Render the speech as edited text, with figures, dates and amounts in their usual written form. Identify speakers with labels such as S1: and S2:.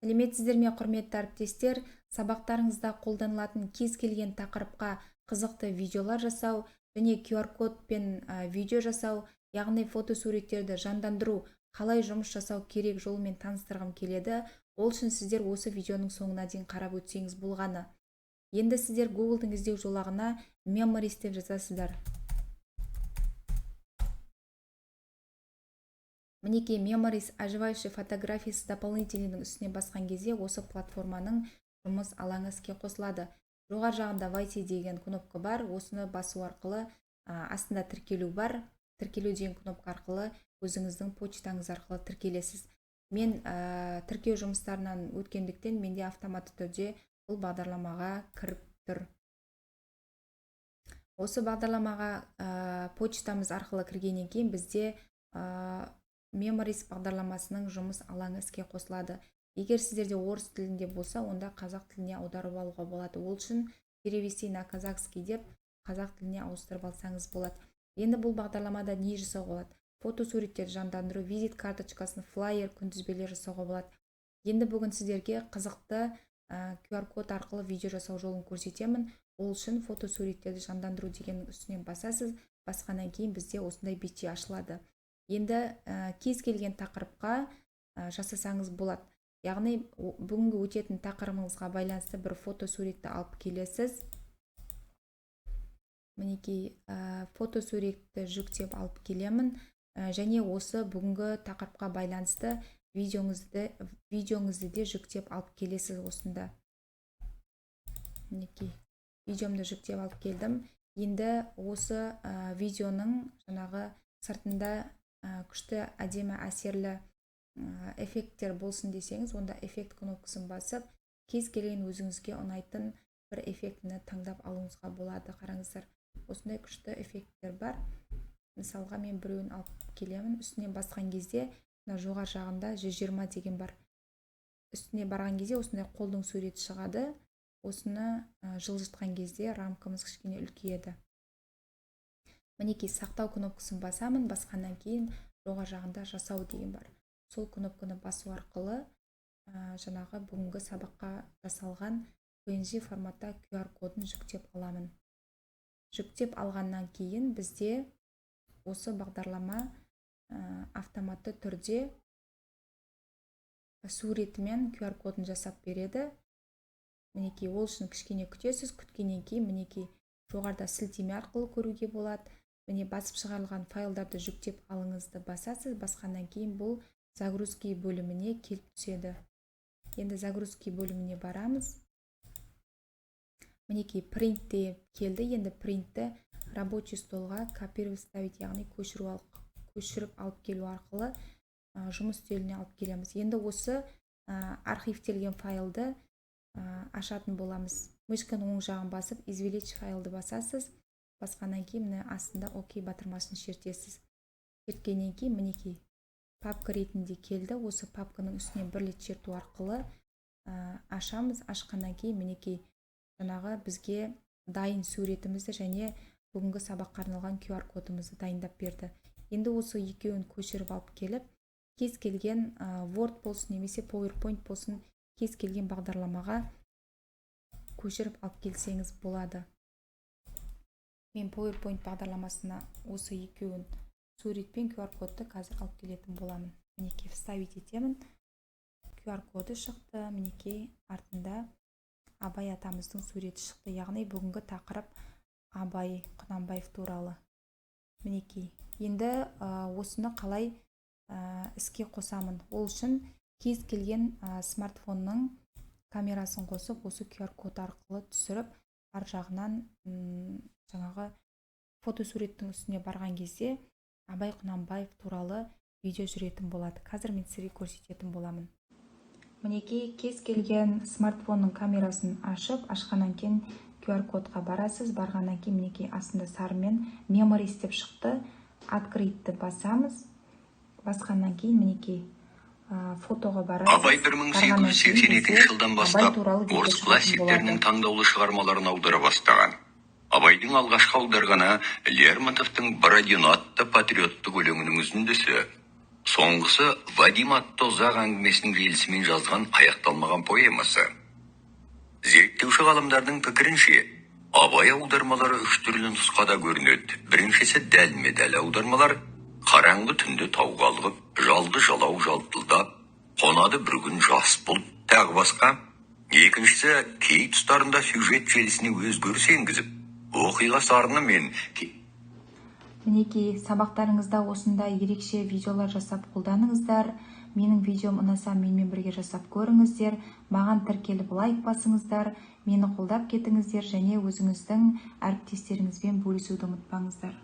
S1: Сәлеметсіздер ме, құрметті әріптестер? Сабақтарыңызда қолданылатын кез келген тақырыпқа қызықты видеолар жасау және QR-кодпен видео жасау, яғни фотосуреттерді жандандыру, қалай жұмыс жасау керек жолымен таныстырғым келеді. Ол үшін сіздер осы видеоның соңына дейін қарап өтсеңіз болғаны. Енді сіздер Google-дың іздеу жолағына Memories деп жазасыздар. Мінекей Memories оживающей фотографии с дополнительныйдің үстіне басқан кезде осы платформаның жұмыс алаңы іске қосылады. Жоғар жағында Войти деген кнопка бар. Осыны басу арқылы астында тіркелу бар. Тіркелу деген кнопка арқылы өзіңіздің почтаңыз арқылы тіркелесіз. Мен тіркеу жұмыстарынан өткендіктен менде автоматты түрде бұл бағдарламаға кіріп тұр. Осы бағдарламаға почтамыз арқылы кіргеннен кейін бізде Memories бағдарламасының жұмыс алаңы іске қосылады. Егер сіздерде орыс тілінде болса, онда қазақ тіліне аударып алуға болады. Ол үшін перевести на казахский деп қазақ тіліне ауыстырып алсаңыз болады. Енді бұл бағдарламада не жасауға болады? Фотосуреттерді жандандыру, визит карточкасын, флайер, күнтізбелер жасауға болады. Енді бүгін сіздерге қызықты QR-код арқылы видео жасау жолын көрсетемін. Ол үшін фотосуреттерді жандандыру дегеннің үстінен басасыз. Басқаннан кейін бізде осындай бетше ашылады. Енді кез келген тақырыпқа жасасаңыз болады. Яғни бүгінгі өтетін тақырыбыңызға байланысты бір фотосуретті алып келесіз. Мінекей фотосуретті жүктеп алып келемін. Және осы бүгінгі тақырыпқа байланысты видеоңызды де жүктеп алып келесіз осында. Мінекей видеомды жүктеп алып келдім. Енді осы видеоның жаңағы сыртында күшті әдемі әсерлі эффекттер болсын десеңіз, онда эффект кнопкасын басып, кез келген өзіңізге ұнайтын бір эффектіні таңдап алуыңызға болады. Қараңыздар, осындай күшті эффекттер бар. Мысалға мен біреуін алып келемін. Үстіне басқан кезде жоғар жағында 120 деген бар. Үстіне барған кезде осындай қолдың суреті шығады. Осыны жылжытқан кезде рамкамыз кішкене үлкейеді. Мінекей сақтау кнопкасын басамын. Басқаннан кейін жоғар жағында жасау деген бар. Сол кнопканы басу арқылы жаңағы бүгінгі сабаққа жасалған PNG форматта QR-кодын жүктеп аламын. Жүктеп алғаннан кейін бізде осы бағдарлама автоматты түрде суретімен QR-кодын жасап береді. Мінекей ол үшін кішкене күтесіз. Күткеннен кейін мінекей жоғарда сілтеме арқылы көруге болады. Міне басып шығарылған файлдарды жүктеп алыңызды басасыз. Басқаннан кейін бұл загрузки бөліміне келіп түседі. Енді загрузки бөліміне барамыз. Мінекей принтте келді. Енді принтті рабочий столға копировать ставить, яғни көшіріп алып келу арқылы жұмыс үстеліне алып келеміз. Енді осы архивтелген файлды ашатын боламыз. Мышканың оң жағын басып, извлечь файлды басасыз. Басқаннан кейін міне астында ОК батырмасын шертесіз. Шерткеннен кейін мінекей папка ретінде келді. Осы папканың үстіне бір рет шерту арқылы ашамыз. Ашқаннан кейін мінекей жаңағы бізге дайын суретімізді және бүгінгі сабаққа арналған QR-кодымызды дайындап берді. Енді осы екеуін көшіріп алып келіп, кез келген Word болсын немесе PowerPoint болсын, кез келген бағдарламаға көшіріп алып келсеңіз болады. Мен PowerPoint бағдарламасына осы екеуін суретпен QR-кодты қазір алып келетін боламын. Мінекей вставить етемін. QR-коды шықты. Мінекей артында Абай атамыздың суреті шықты. Яғни бүгінгі тақырып Абай Құнанбаев туралы. Мінекей. Енді осыны қалай іске қосамын? Ол үшін кез келген смартфонның камерасын қосып, осы QR-код арқылы түсіріп, ар жағынан жаңағы фотосуреттің үстіне барған кезде Абай Құнанбаев туралы видео жүретін болады. Қазір мен сізге көрсететін боламын. Мінекей кез келген смартфонның камерасын ашқаннан кейін QR-кодқа барасыз. Барғаннан кейін мінекей астында сарымен Memories деп шықты. Открытті басамыз. Басқаннан кейін мінекей фотоға барасыз.
S2: Абай 1882 жылдан бастап орыс классиктерінің таңдаулы шығармаларын аудара бастаған. Абайдың алғашқы аударғаны Лермонтовтың Бородино атты патриоттық өлеңінің үзіндісі. Соңғысы Вадим атты ұзақ әңгімесінің желісімен жазған аяқталмаған поэмасы. Зерттеуші ғалымдардың пікірінше, Абай аудармалары үш түрлі нұсқада көрінеді. Біріншісі дәлме-дәл аудармалар, қараңғы түнде тауға алғып, жалды жалау жалтылдап, қонады бір күн жас бұлт, тағы басқа. Екіншісі кей тұстарында сюжет желісіне өзгеріс енгізіп, оқиға сарыны мен
S1: Мінекей, сабақтарыңызда осындай ерекше видеолар жасап қолданыңыздар. Менің видеом ұнаса менімен бірге жасап көріңіздер. Маған тіркеліп лайк басыңыздар. Мені қолдап кетіңіздер және өзіңіздің әріптестеріңізбен бөлісуді ұмытпаңыздар.